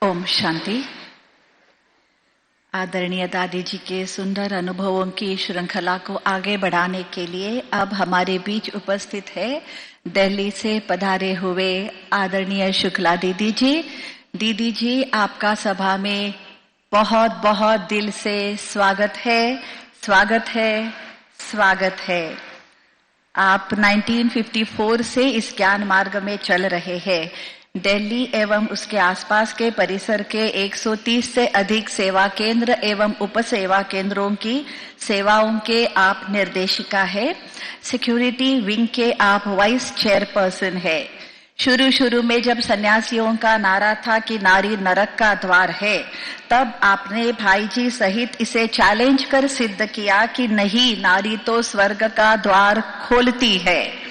ओम शांति। आदरणीय दादी जी के सुंदर अनुभवों की श्रृंखला को आगे बढ़ाने के लिए अब हमारे बीच उपस्थित है दिल्ली से पधारे हुए आदरणीय शुक्ला दीदी जी। दीदी जी, आपका सभा में बहुत बहुत दिल से स्वागत है, स्वागत है, स्वागत है। आप 1954 से इस ज्ञान मार्ग में चल रहे हैं। दिल्ली एवं उसके आसपास के परिसर के 130 से अधिक सेवा केंद्र एवं उप सेवा केंद्रों की सेवाओं के आप निर्देशिका है। सिक्योरिटी विंग के आप वाइस चेयरपर्सन है। शुरू में जब सन्यासियों का नारा था कि नारी नरक का द्वार है, तब आपने भाई जी सहित इसे चैलेंज कर सिद्ध किया कि नहीं, नारी तो स्वर्ग का द्वार खोलती है।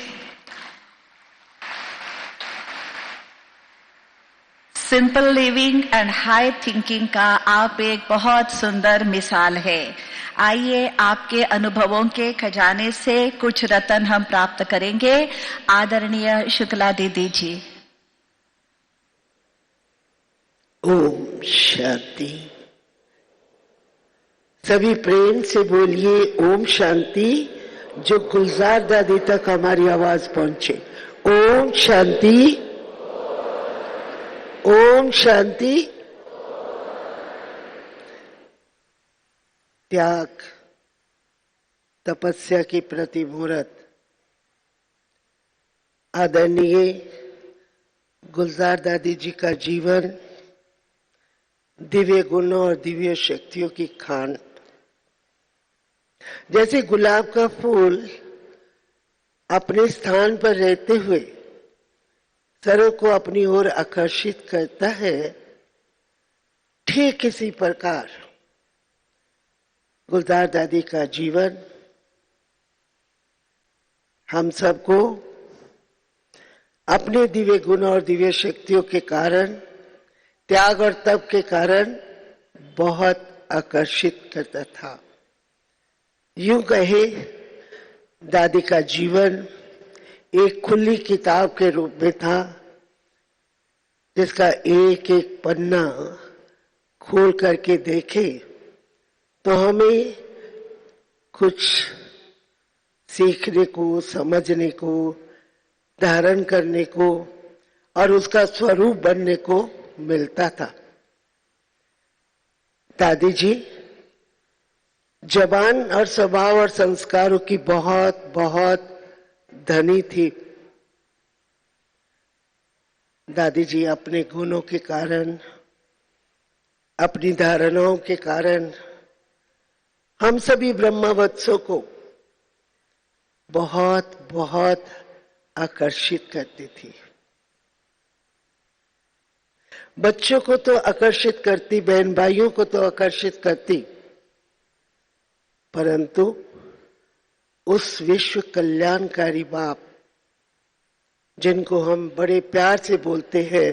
Simple living and high thinking का आप एक बहुत सुंदर मिसाल है। आइए आपके अनुभवों के खजाने से कुछ रत्न हम प्राप्त करेंगे। आदरणीय शुक्ला दीदी जी। ओम शांति। सभी प्रेम से बोलिए ओम शांति, जो गुलजार दादी तक हमारी आवाज पहुंचे। ओम शांति, ओम शांति। त्याग, तपस्या की प्रति मुहूर्त आदरणीय गुलजार दादी जी का जीवन, दिव्य गुणों और दिव्य शक्तियों की खान। जैसे गुलाब का फूल अपने स्थान पर रहते हुए सरों को अपनी ओर आकर्षित करता है, ठीक इसी प्रकार गुलजार दादी का जीवन हम सबको अपने दिव्य गुण और दिव्य शक्तियों के कारण, त्याग और तप के कारण बहुत आकर्षित करता था। यूं कहे, दादी का जीवन एक खुली किताब के रूप में था, जिसका एक एक पन्ना खोल करके देखे तो हमें कुछ सीखने को, समझने को, धारण करने को और उसका स्वरूप बनने को मिलता था। दादी जी जबान और स्वभाव और संस्कारों की बहुत बहुत धनी थी। दादी जी अपने गुणों के कारण, अपनी धारणाओं के कारण हम सभी ब्रह्मवत्सों को बहुत बहुत आकर्षित करती थी। बच्चों को तो आकर्षित करती, बहन भाइयों को तो आकर्षित करती, परंतु उस विश्व कल्याणकारी बाप, जिनको हम बड़े प्यार से बोलते हैं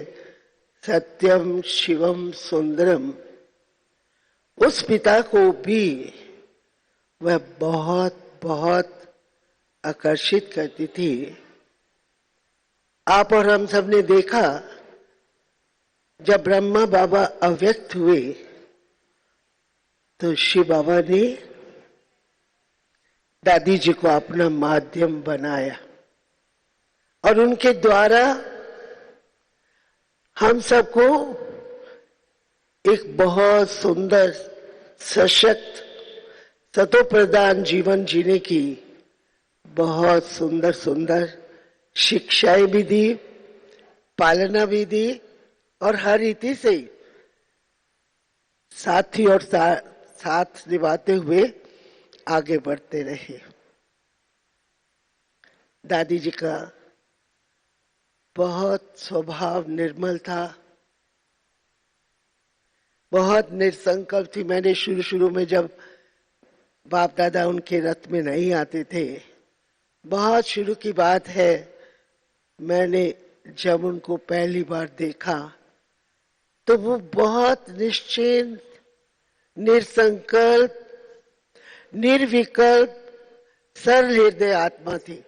सत्यम शिवम सुंदरम, उस पिता को भी वह बहुत बहुत आकर्षित करती थी। आप और हम सब ने देखा, जब ब्रह्मा बाबा अव्यक्त हुए तो शिव बाबा ने दादी जी को अपना माध्यम बनाया और उनके द्वारा हम सबको एक बहुत सुंदर, सशक्त, सतोप्रधान जीवन जीने की बहुत सुंदर सुंदर शिक्षाएं भी दी, पालना भी दी और हर रीति से साथी और साथ निभाते हुए आगे बढ़ते रहे। दादी जी का बहुत स्वभाव निर्मल था, बहुत निसंकल्प थी। मैंने शुरू में जब बाप दादा उनके रथ में नहीं आते थे, बहुत शुरू की बात है, मैंने जब उनको पहली बार देखा तो वो बहुत निश्चिंत, निसंकल्प, निर्विकल्प, सरल हृदय आत्मा थी।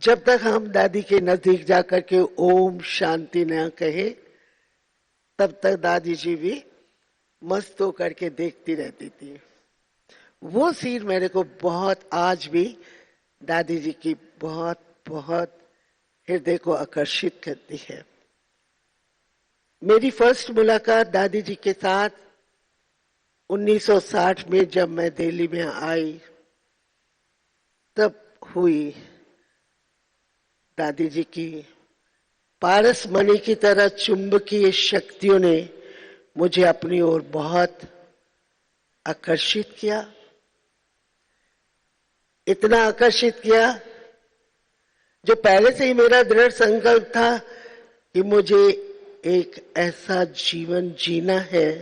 जब तक हम दादी के नजदीक जाकर के ओम शांति न कहे, तब तक दादी जी भी मस्त होकर के देखती रहती थी। वो सीन मेरे को बहुत, आज भी दादी जी की बहुत बहुत हृदय को आकर्षित करती है। मेरी फर्स्ट मुलाकात दादी जी के साथ 1960 में जब मैं दिल्ली में आई तब हुई। दादी जी की पारस मणि की तरह चुंबकीय शक्तियों ने मुझे अपनी ओर बहुत आकर्षित किया, इतना आकर्षित किया जो पहले से ही मेरा दृढ़ संकल्प था कि मुझे एक ऐसा जीवन जीना है,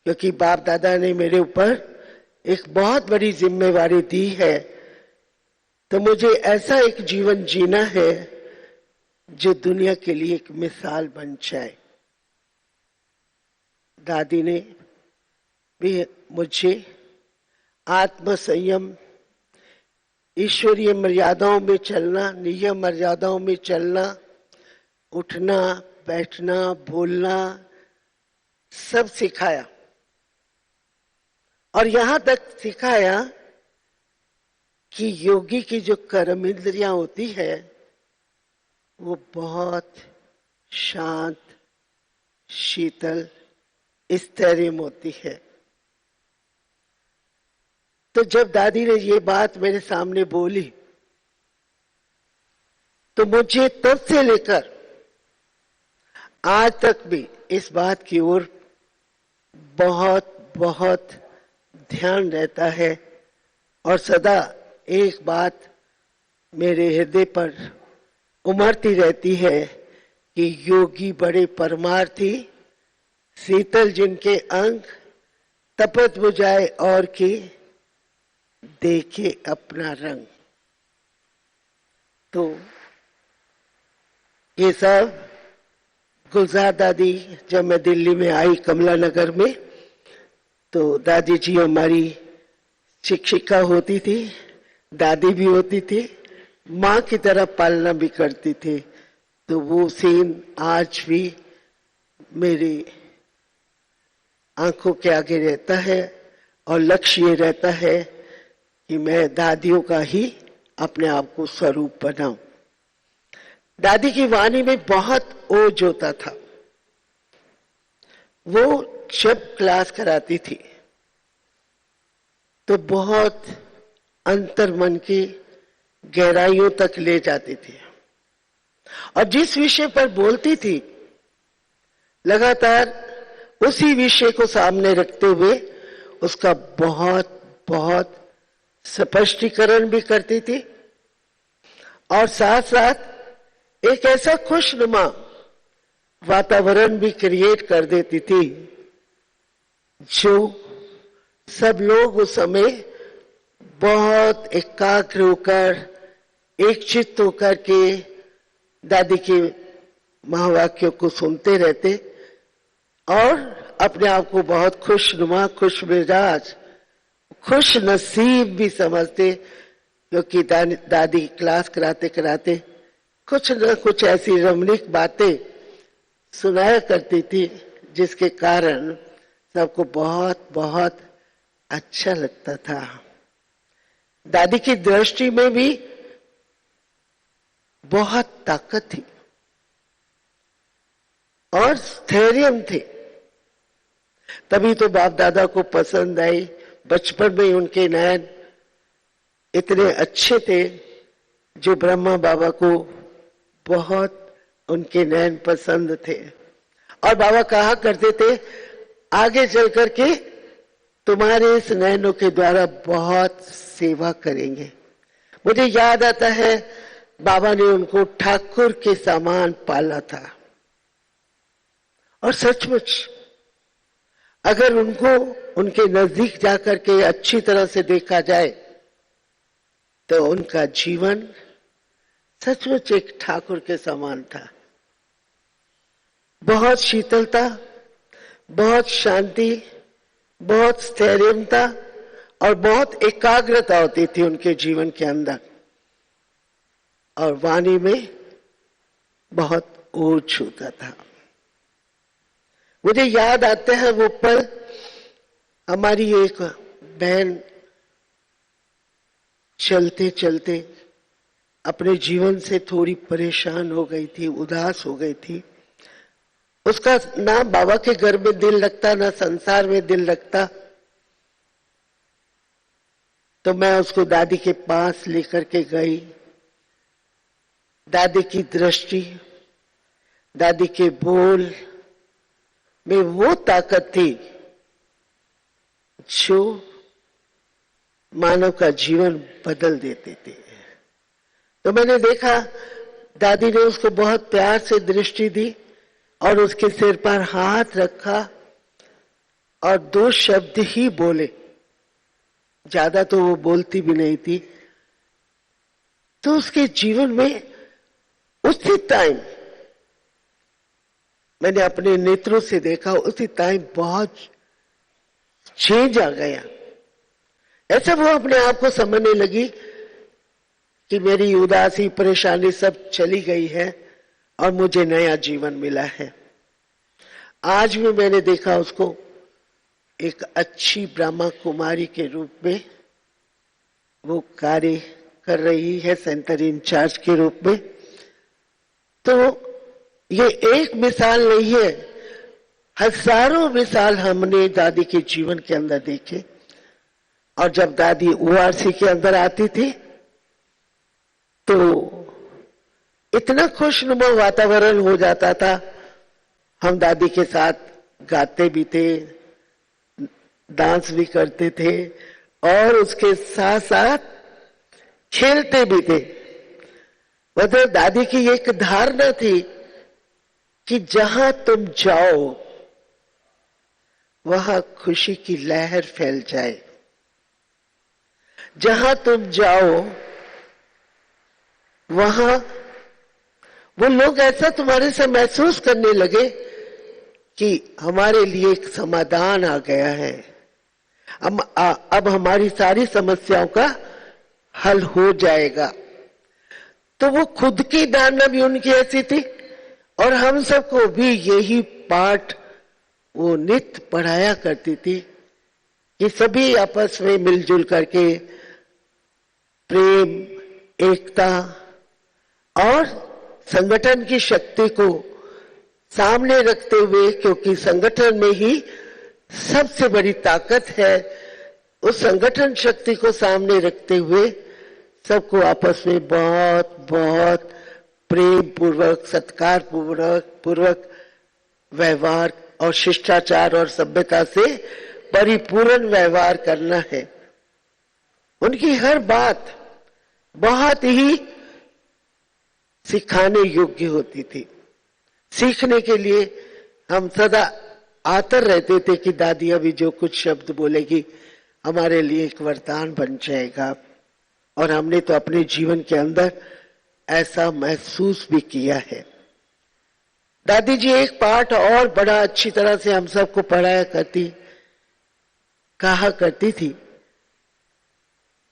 क्योंकि बाप दादा ने मेरे ऊपर एक बहुत बड़ी जिम्मेवारी दी है, तो मुझे ऐसा एक जीवन जीना है जो दुनिया के लिए एक मिसाल बन जाए। दादी ने भी मुझे आत्म संयम, ईश्वरीय मर्यादाओं में चलना, नियम मर्यादाओं में चलना, उठना बैठना बोलना सब सिखाया। और यहां तक सिखाया कि योगी की जो कर्म इंद्रियां होती है वो बहुत शांत, शीतल, स्थैर्य होती है। तो जब दादी ने ये बात मेरे सामने बोली तो मुझे तब से लेकर आज तक भी इस बात की ओर बहुत बहुत ध्यान रहता है, और सदा एक बात मेरे हृदय पर उमड़ती रहती है कि योगी बड़े परमार्थी, शीतल जिनके अंग, तपत बुझाए और के देखे अपना रंग। तो ये सब गुलजार दादी, जब मैं दिल्ली में आई कमला नगर में, तो दादी जी हमारी शिक्षिका होती थी, दादी भी होती थी, माँ की तरह पालना भी करती थी। तो वो सीन आज भी मेरी आंखों के आगे रहता है, और लक्ष्य ये रहता है कि मैं दादियों का ही अपने आप को स्वरूप बनाऊं। दादी की वाणी में बहुत ओज होता था। वो जब क्लास कराती थी तो बहुत अंतर मन की गहराइयों तक ले जाती थी, और जिस विषय पर बोलती थी लगातार उसी विषय को सामने रखते हुए उसका बहुत बहुत स्पष्टीकरण भी करती थी, और साथ साथ एक ऐसा खुशनुमा वातावरण भी क्रिएट कर देती थी जो सब लोग उस समय बहुत एकाग्र होकर, एक चित्त होकर के दादी के महावाक्यों को सुनते रहते और अपने आप को बहुत खुशनुमा, खुश मिजाज, खुश नसीब भी समझते, क्योंकि दादी क्लास कराते कराते कुछ न कुछ ऐसी रमणीक बातें सुनाया करती थी जिसके कारण सबको बहुत बहुत अच्छा लगता था। दादी की दृष्टि में भी बहुत ताकत थी और स्थैर्य थे, तभी तो बाप दादा को पसंद आई। बचपन में उनके नयन इतने अच्छे थे जो ब्रह्मा बाबा को बहुत उनके नयन पसंद थे, और बाबा कहा करते थे आगे चल करके तुम्हारे इस नयनों के द्वारा बहुत सेवा करेंगे। मुझे याद आता है बाबा ने उनको ठाकुर के समान पाला था, और सचमुच अगर उनको उनके नजदीक जाकर के अच्छी तरह से देखा जाए तो उनका जीवन सचमुच एक ठाकुर के समान था। बहुत शीतलता, बहुत शांति, बहुत स्थैर्यता और बहुत एकाग्रता होती थी उनके जीवन के अंदर, और वाणी में बहुत ओज होता था। मुझे याद आते हैं वो पल। हमारी एक बहन चलते चलते अपने जीवन से थोड़ी परेशान हो गई थी, उदास हो गई थी। उसका ना बाबा के घर में दिल लगता, ना संसार में दिल लगता। तो मैं उसको दादी के पास लेकर के गई। दादी की दृष्टि, दादी के बोल में वो ताकत थी जो मानव का जीवन बदल देते थे। तो मैंने देखा दादी ने उसको बहुत प्यार से दृष्टि दी और उसके सिर पर हाथ रखा और 2 शब्द ही बोले, ज्यादा तो वो बोलती भी नहीं थी। तो उसके जीवन में उसी टाइम मैंने अपने नेत्रों से देखा, उसी टाइम बहुत चेंज आ गया। ऐसा वो अपने आप को समझने लगी कि मेरी उदासी, परेशानी सब चली गई है और मुझे नया जीवन मिला है। आज भी मैंने देखा उसको एक अच्छी ब्रह्मा कुमारी के रूप में वो कार्य कर रही है, सेंटर इंचार्ज के रूप में। तो ये एक मिसाल नहीं है, हजारों मिसाल हमने दादी के जीवन के अंदर देखे। और जब दादी ओआरसी के अंदर आती थी तो इतना खुशनुमा वातावरण हो जाता था। हम दादी के साथ गाते भी थे, डांस भी करते थे और उसके साथ साथ खेलते भी थे। मतलब दादी की एक धारणा थी कि जहां तुम जाओ वहां खुशी की लहर फैल जाए, जहां तुम जाओ वहां वो लोग ऐसा तुम्हारे से महसूस करने लगे कि हमारे लिए एक समाधान आ गया है, अब हमारी सारी समस्याओं का हल हो जाएगा। तो वो खुद की धारणा भी उनकी ऐसी थी और हम सबको भी यही पाठ वो नित्य पढ़ाया करती थी कि सभी आपस में मिलजुल करके प्रेम, एकता और संगठन की शक्ति को सामने रखते हुए, क्योंकि संगठन में ही सबसे बड़ी ताकत है, उस संगठन शक्ति को सामने रखते हुए सबको आपस में बहुत बहुत प्रेम पूर्वक, सत्कार पूर्वक व्यवहार और शिष्टाचार और सभ्यता से परिपूर्ण व्यवहार करना है। उनकी हर बात बहुत ही सिखाने योग्य होती थी। सीखने के लिए हम सदा आतर रहते थे कि दादी अभी जो कुछ शब्द बोलेगी हमारे लिए एक वरदान बन जाएगा। और हमने तो अपने जीवन के अंदर ऐसा महसूस भी किया है। दादी जी एक पाठ और बड़ा अच्छी तरह से हम सबको पढ़ाया करती, कहा करती थी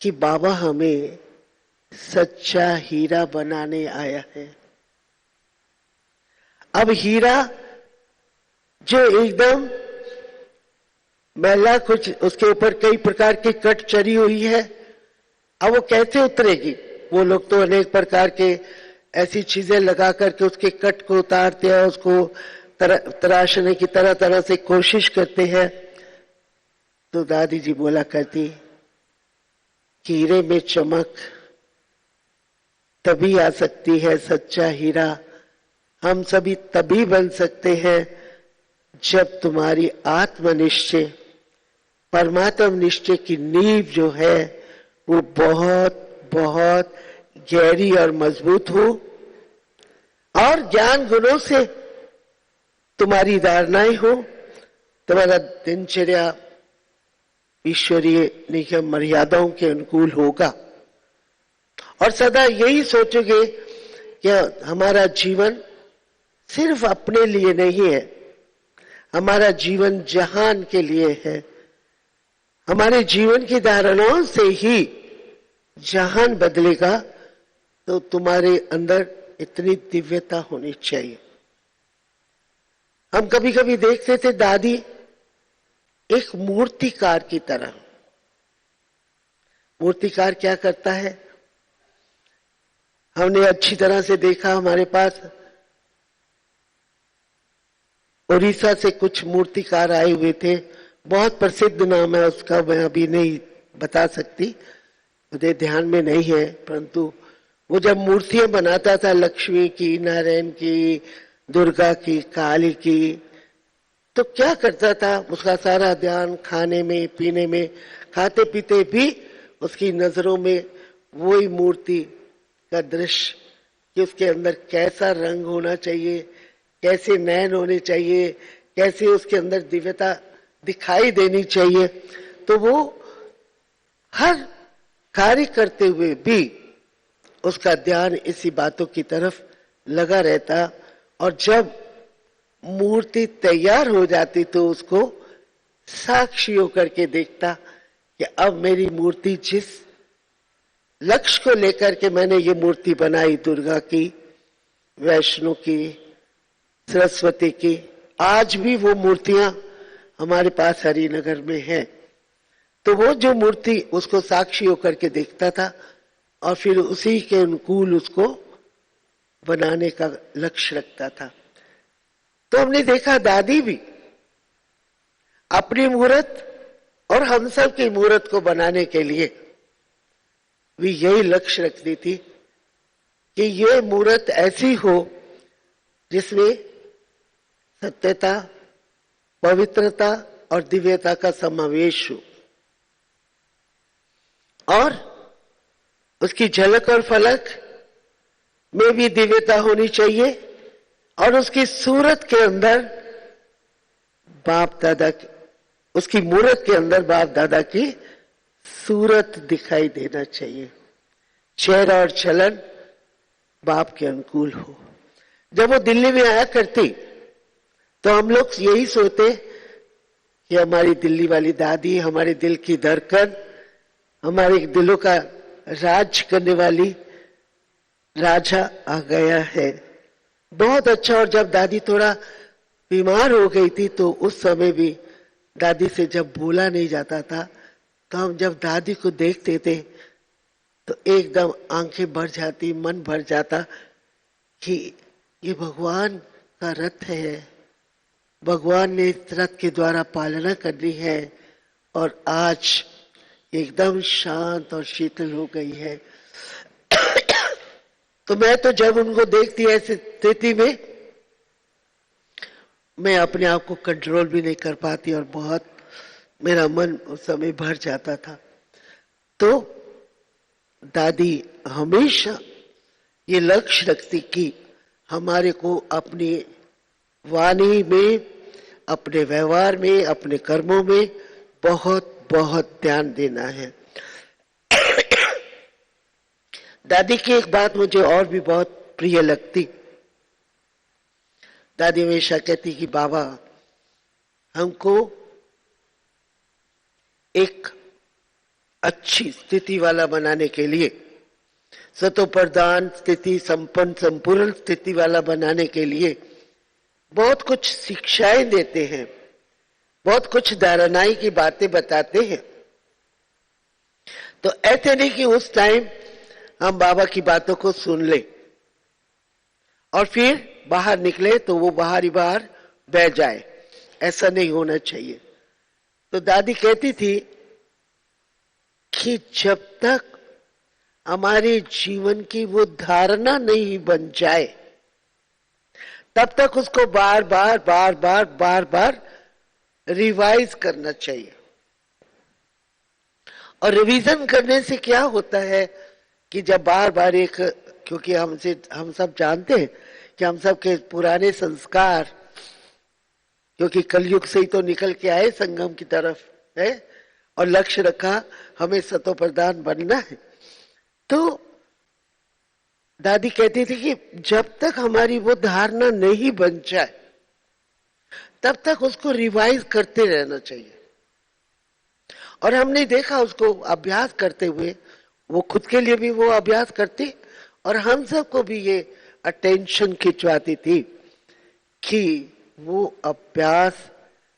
कि बाबा हमें सच्चा हीरा बनाने आया है। अब हीरा जो एकदम मैला, कुछ उसके ऊपर कई प्रकार की कट चढ़ी हुई है, अब वो कैसे उतरेगी? वो लोग तो अनेक प्रकार के ऐसी चीजें लगा करके उसके कट को उतारते हैं, उसको तराशने की तरह तरह से कोशिश करते हैं। तो दादी जी बोला करती कि हीरे में चमक तभी आ सकती है, सच्चा हीरा हम सभी तभी बन सकते हैं जब तुम्हारी आत्मनिश्चय, परमात्म निश्चय की नींव जो है वो बहुत बहुत गहरी और मजबूत हो और ज्ञान गुणों से तुम्हारी धारणाएं हो, तुम्हारा दिनचर्या ईश्वरीय नियम मर्यादाओं के अनुकूल होगा और सदा यही सोचोगे कि हमारा जीवन सिर्फ अपने लिए नहीं है, हमारा जीवन जहान के लिए है। हमारे जीवन की धारणाओं से ही जहान बदलेगा। तो तुम्हारे अंदर इतनी दिव्यता होनी चाहिए। हम कभी कभी देखते थे दादी एक मूर्तिकार की तरह। मूर्तिकार क्या करता है, हमने अच्छी तरह से देखा, हमारे पास उड़ीसा से कुछ मूर्तिकार आए हुए थे, बहुत प्रसिद्ध नाम है उसका, मैं अभी नहीं बता सकती, मुझे ध्यान में नहीं है, परंतु वो जब मूर्तियां बनाता था लक्ष्मी की, नारायण की, दुर्गा की, काली की, तो क्या करता था, उसका सारा ध्यान खाने में, पीने में, खाते पीते भी उसकी नजरों में वही मूर्ति का दृश्य कि उसके अंदर कैसा रंग होना चाहिए, कैसे नयन होने चाहिए, कैसे उसके अंदर दिव्यता दिखाई देनी चाहिए। तो वो हर कार्य करते हुए भी उसका ध्यान इसी बातों की तरफ लगा रहता, और जब मूर्ति तैयार हो जाती तो उसको साक्षी होकर के देखता कि अब मेरी मूर्ति जिस लक्ष्य को लेकर के मैंने ये मूर्ति बनाई, दुर्गा की, वैष्णो की, सरस्वती की, आज भी वो मूर्तियां हमारे पास हरिनगर में हैं। तो वो जो मूर्ति उसको साक्षी होकर के देखता था और फिर उसी के अनुकूल उसको बनाने का लक्ष्य रखता था। तो हमने देखा दादी भी अपनी मूर्त और हम सब की मूर्त को बनाने के लिए भी यही लक्ष्य रखती थी कि ये मूर्त ऐसी हो जिसमें सत्यता, पवित्रता और दिव्यता का समावेश हो, और उसकी झलक और फलक में भी दिव्यता होनी चाहिए, और उसकी सूरत के अंदर बाप दादा की, उसकी मूर्त के अंदर बाप दादा की सूरत दिखाई देना चाहिए, चेहरा और चलन बाप के अनुकूल हो। जब वो दिल्ली में आया करती तो हम लोग यही सोचते कि हमारी दिल्ली वाली दादी, हमारे दिल की धड़कन, हमारे दिलों का राज करने वाली राजा आ गया है, बहुत अच्छा। और जब दादी थोड़ा बीमार हो गई थी तो उस समय भी दादी से जब बोला नहीं जाता था, तो हम जब दादी को देखते थे तो एकदम आंखें भर जाती, मन भर जाता कि ये भगवान का रथ है, भगवान ने इस रथ के द्वारा पालना करनी है, और आज एकदम शांत और शीतल हो गई है। तो मैं तो जब उनको देखती ऐसी स्थिति में मैं अपने आप को कंट्रोल भी नहीं कर पाती और बहुत मेरा मन उस समय भर जाता था। तो दादी हमेशा ये लक्ष्य रखती कि हमारे को अपनी वाणी में, अपने व्यवहार में, अपने कर्मों में बहुत बहुत ध्यान देना है। दादी की एक बात मुझे और भी बहुत प्रिय लगती। दादी हमेशा कहती कि बाबा हमको एक अच्छी स्थिति वाला बनाने के लिए, सतोप्रधान स्थिति, संपन्न संपूर्ण स्थिति वाला बनाने के लिए बहुत कुछ शिक्षाएं देते हैं, बहुत कुछ धारणाएं की बातें बताते हैं। तो ऐसे नहीं कि उस टाइम हम बाबा की बातों को सुन ले और फिर बाहर निकले तो वो बाहर ही बाहर बह जाए, ऐसा नहीं होना चाहिए। तो दादी कहती थी कि जब तक हमारे जीवन की वो धारणा नहीं बन जाए तब तक उसको बार बार बार बार बार बार रिवाइज करना चाहिए। और रिवीजन करने से क्या होता है कि जब बार बार एक, क्योंकि हम सब जानते हैं कि हम सब के पुराने संस्कार, क्योंकि कलयुग से ही तो निकल के आए संगम की तरफ है और लक्ष्य रखा हमें सतो प्रधान बनना है। तो दादी कहती थी कि जब तक हमारी वो धारणा नहीं बन जाए तब तक उसको रिवाइज करते रहना चाहिए। और हमने देखा उसको अभ्यास करते हुए, वो खुद के लिए भी वो अभ्यास करती और हम सबको भी ये अटेंशन खिंचवाती थी कि वो अभ्यास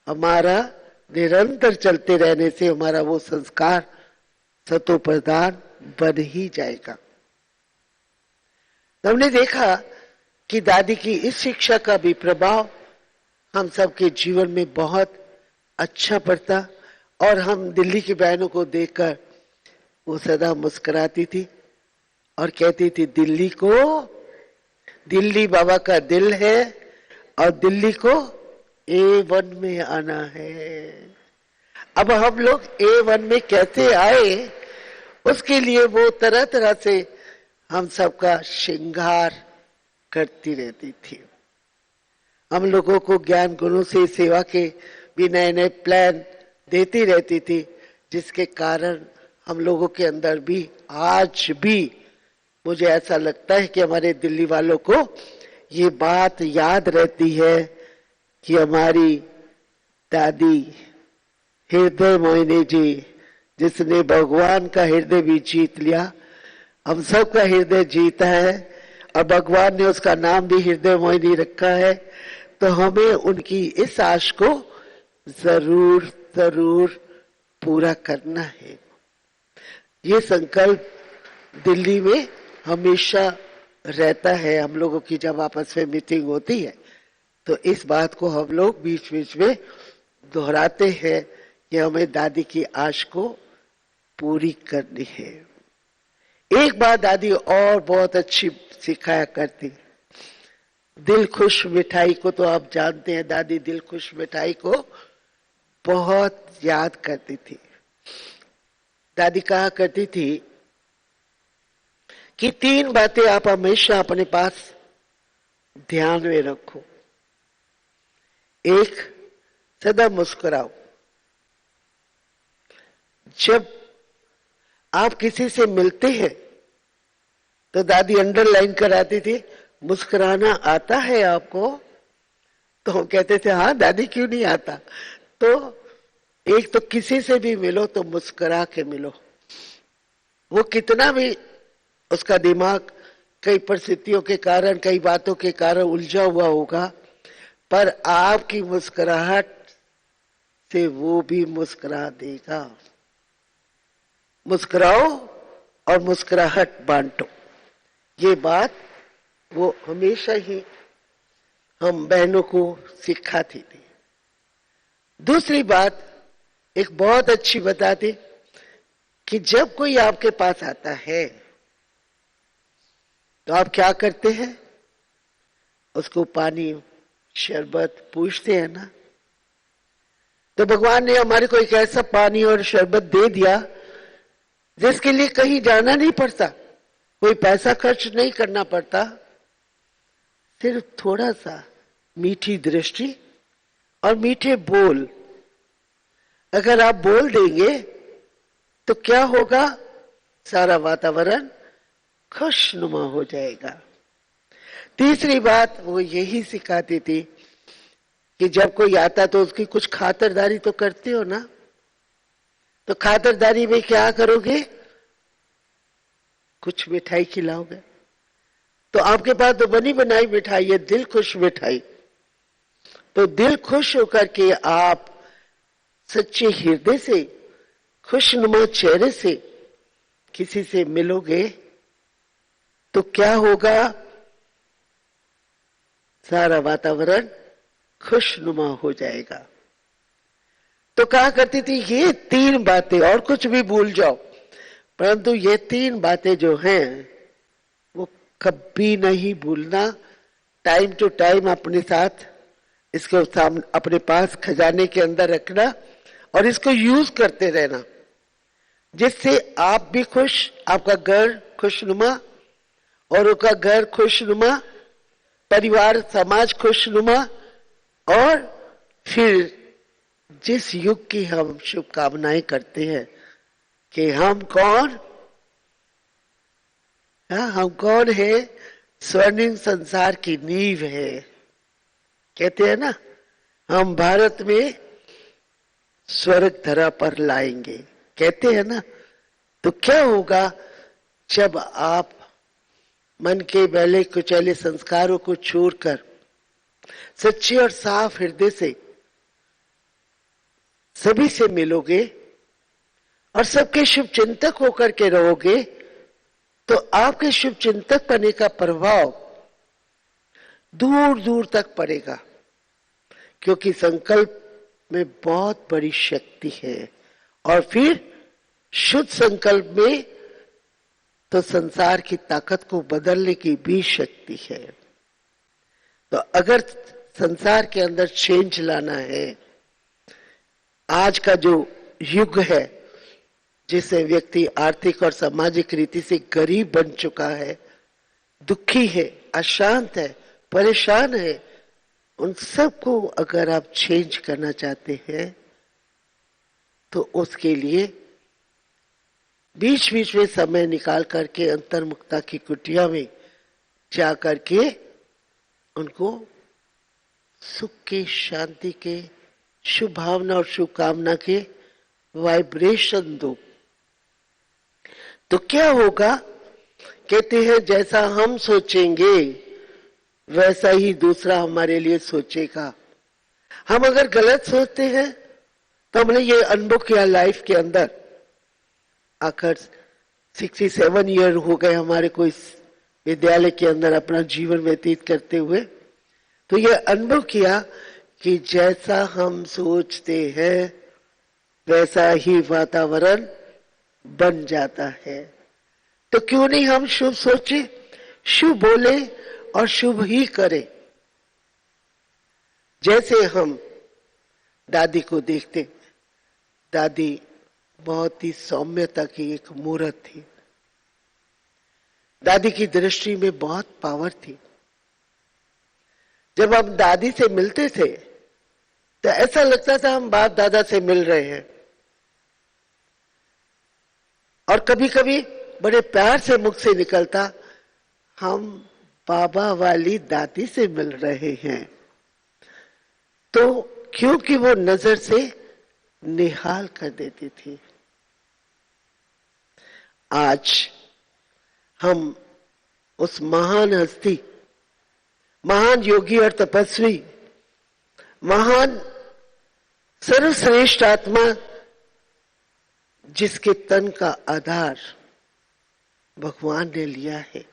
हमारा निरंतर चलते रहने से हमारा वो संस्कार सतो प्रधान बन ही जाएगा। हमने देखा कि दादी की इस शिक्षा का भी प्रभाव हम सबके जीवन में बहुत अच्छा पड़ता, और हम दिल्ली की बहनों को देखकर वो सदा मुस्कुराती थी और कहती थी दिल्ली बाबा का दिल है और दिल्ली को A1 में आना है। अब हम लोग A1 में कैसे आए, उसके लिए वो तरह तरह से हम सबका श्रृंगार करती रहती थी। हम लोगों को ज्ञान गुणों से सेवा के भी नए नए प्लान देती रहती थी, जिसके कारण हम लोगों के अंदर भी आज भी मुझे ऐसा लगता है कि हमारे दिल्ली वालों को ये बात याद रहती है कि हमारी दादी हृदय मोहिनी जी, जिसने भगवान का हृदय भी जीत लिया, हम सब का हृदय जीता है और भगवान ने उसका नाम भी हृदय मोहिनी रखा है, तो हमें उनकी इस आश को जरूर जरूर पूरा करना है। ये संकल्प दिल्ली में हमेशा रहता है। हम लोगों की जब आपस में मीटिंग होती है तो इस बात को हम लोग बीच बीच में दोहराते हैं कि हमें दादी की आश को पूरी करनी है। एक बात दादी और बहुत अच्छी सिखाया करती, दिल खुश मिठाई को तो आप जानते हैं, दादी दिल खुश मिठाई को बहुत याद करती थी। दादी कहा करती थी कि 3 बातें आप हमेशा अपने पास ध्यान में रखो। एक, सदा मुस्कुराओ। जब आप किसी से मिलते हैं तो दादी अंडरलाइन कराती थी, मुस्कुराना आता है आपको? तो हम कहते थे हाँ दादी, क्यों नहीं आता। तो एक तो किसी से भी मिलो तो मुस्कुरा के मिलो। वो कितना भी उसका दिमाग कई परिस्थितियों के कारण, कई बातों के कारण उलझा हुआ होगा, पर आपकी मुस्कुराहट से वो भी मुस्कुरा देगा। मुस्कुराओ और मुस्कुराहट बांटो, ये बात वो हमेशा ही हम बहनों को सिखाती थी। दूसरी बात एक बहुत अच्छी बताती कि जब कोई आपके पास आता है तो आप क्या करते हैं? उसको पानी शरबत पूछते हैं ना। तो भगवान ने हमारे को एक ऐसा पानी और शरबत दे दिया जिसके लिए कहीं जाना नहीं पड़ता, कोई पैसा खर्च नहीं करना पड़ता, सिर्फ थोड़ा सा मीठी दृष्टि और मीठे बोल अगर आप बोल देंगे तो क्या होगा? सारा वातावरण खुशनुमा हो जाएगा। तीसरी बात वो यही सिखाती थी कि जब कोई आता तो उसकी कुछ खातिरदारी तो करते हो ना। तो खातिरदारी में क्या करोगे? कुछ मिठाई खिलाओगे। तो आपके पास तो बनी बनाई मिठाई है, दिल खुश मिठाई। तो दिल खुश होकर के आप सच्चे हृदय से, खुशनुमा चेहरे से किसी से मिलोगे तो क्या होगा? सारा वातावरण खुशनुमा हो जाएगा। तो कहा करती थी ये 3 बातें, और कुछ भी भूल जाओ, परंतु ये 3 बातें जो हैं वो कभी नहीं भूलना। टाइम टू टाइम अपने साथ इसको सामने अपने पास खजाने के अंदर रखना और इसको यूज करते रहना, जिससे आप भी खुश, आपका घर खुशनुमा और उसका घर खुशनुमा, परिवार समाज खुशनुमा। और फिर जिस युग की हम शुभकामनाएं करते हैं कि हम कौन, हम कौन है? स्वर्णिम संसार की नींव है, कहते हैं ना, हम भारत में स्वर्ग धरा पर लाएंगे, कहते हैं ना। तो क्या होगा जब आप मन के मैले कुचैले संस्कारों को छोड़कर सच्चे और साफ हृदय से सभी से मिलोगे और सबके शुभ चिंतक होकर के रहोगे, तो आपके शुभ चिंतक बनने का प्रभाव दूर दूर तक पड़ेगा, क्योंकि संकल्प में बहुत बड़ी शक्ति है। और फिर शुद्ध संकल्प में तो संसार की ताकत को बदलने की भी शक्ति है। तो अगर संसार के अंदर चेंज लाना है, आज का जो युग है जिसमें व्यक्ति आर्थिक और सामाजिक रीति से गरीब बन चुका है, दुखी है, अशांत है, परेशान है, उन सबको अगर आप चेंज करना चाहते हैं तो उसके लिए बीच बीच में समय निकाल करके अंतर्मुक्ता की कुटिया में जा करके उनको सुख के, शांति के, शुभ भावना और शुभकामना के वाइब्रेशन दो। तो क्या होगा, कहते हैं जैसा हम सोचेंगे वैसा ही दूसरा हमारे लिए सोचेगा। हम अगर गलत सोचते हैं तो हमने ये अनुभव किया लाइफ के अंदर, आखिर 67 ईयर हो गए हमारे को इस विद्यालय के अंदर अपना जीवन व्यतीत करते हुए। तो ये अनुभव किया कि जैसा हम सोचते हैं वैसा ही वातावरण बन जाता है। तो क्यों नहीं हम शुभ सोचे, शुभ बोले और शुभ ही करें। जैसे हम दादी को देखते, दादी बहुत ही सौम्यता की एक मूर्त थी। दादी की दृष्टि में बहुत पावर थी। जब हम दादी से मिलते थे तो ऐसा लगता था हम बाप दादा से मिल रहे हैं, और कभी कभी बड़े प्यार से मुख से निकलता, हम बाबा वाली दादी से मिल रहे हैं। तो क्योंकि वो नजर से निहाल कर देती थी। आज हम उस महान हस्ती, महान योगी और तपस्वी, महान सर्वश्रेष्ठ आत्मा जिसके तन का आधार भगवान ने लिया है,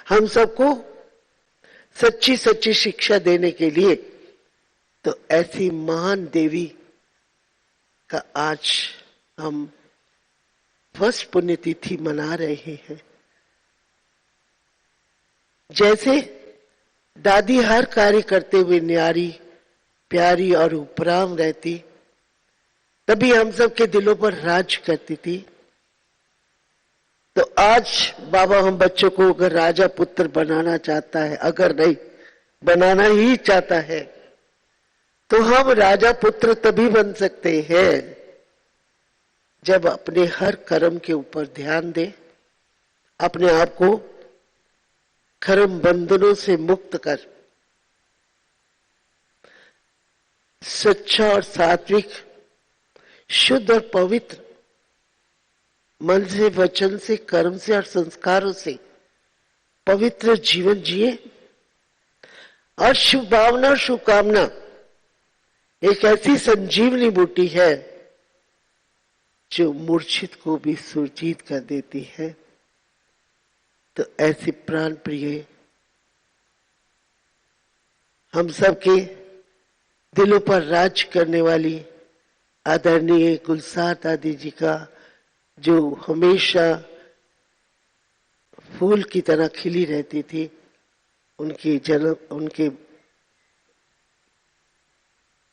हम सबको सच्ची सच्ची शिक्षा देने के लिए, तो ऐसी महान देवी का आज हम फर्स्ट पुण्यतिथि मना रहे हैं। जैसे दादी हर कार्य करते हुए न्यारी, प्यारी और उपराम रहती, तभी हम सब के दिलों पर राज करती थी। तो आज बाबा हम बच्चों को अगर राजा पुत्र बनाना चाहता है, अगर नहीं बनाना ही चाहता है, तो हम राजा पुत्र तभी बन सकते हैं जब अपने हर कर्म के ऊपर ध्यान दें, अपने आप को कर्म बंधनों से मुक्त कर सच्चा और सात्विक, शुद्ध और पवित्र मन से, वचन से, कर्म से और संस्कारों से पवित्र जीवन जिए। और शुभ भावना और शुभकामना एक ऐसी संजीवनी बूटी है जो मूर्छित को भी सुरजीत कर देती है। तो ऐसी प्राण प्रिय हम सबके दिलों पर राज करने वाली आदरणीय गुलजार दादी जी का, जो हमेशा फूल की तरह खिली रहती थी, उनके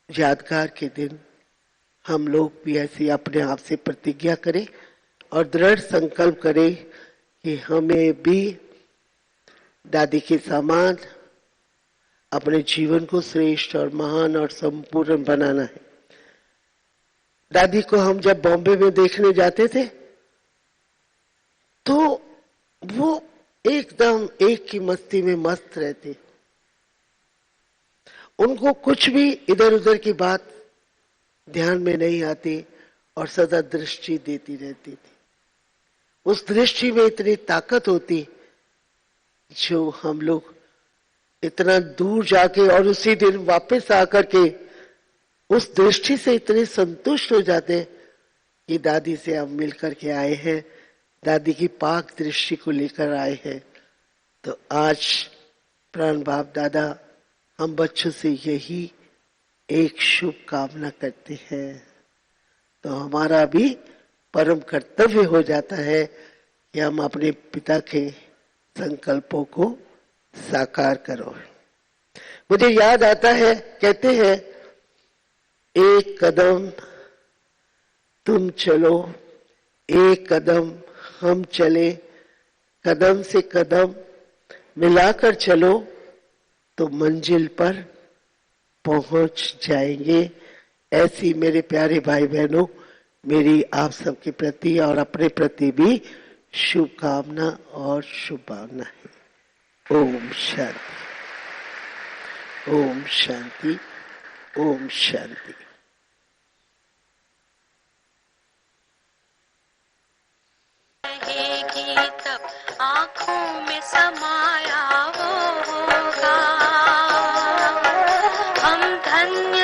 यादगार के दिन हम लोग भी ऐसे अपने आप से प्रतिज्ञा करें और दृढ़ संकल्प करें कि हमें भी दादी के समान अपने जीवन को श्रेष्ठ और महान और संपूर्ण बनाना है। दादी को हम जब बॉम्बे में देखने जाते थे तो वो एकदम एक की मस्ती में मस्त रहती। उनको कुछ भी इधर उधर की बात ध्यान में नहीं आती और सदा दृष्टि देती रहती थी। उस दृष्टि में इतनी ताकत होती जो हम लोग इतना दूर जाके और उसी दिन वापस आकर के उस दृष्टि से इतने संतुष्ट हो जाते हैं कि दादी से अब मिलकर के आए हैं, दादी की पाक दृष्टि को लेकर आए हैं। तो आज प्राण बाप दादा हम बच्चों से यही एक शुभ कामना करते हैं। तो हमारा भी परम कर्तव्य हो जाता है कि हम अपने पिता के संकल्पों को साकार करो। मुझे याद आता है, कहते हैं एक कदम तुम चलो, एक कदम हम चले, कदम से कदम मिलाकर चलो तो मंजिल पर पहुंच जाएंगे। ऐसी मेरे प्यारे भाई बहनों मेरी आप सबके प्रति और अपने प्रति भी शुभकामना और शुभभावना है। ओम शांति, ओम शांति, ओम शांति। तब आँखों में समाया वो होगा, हम धन्य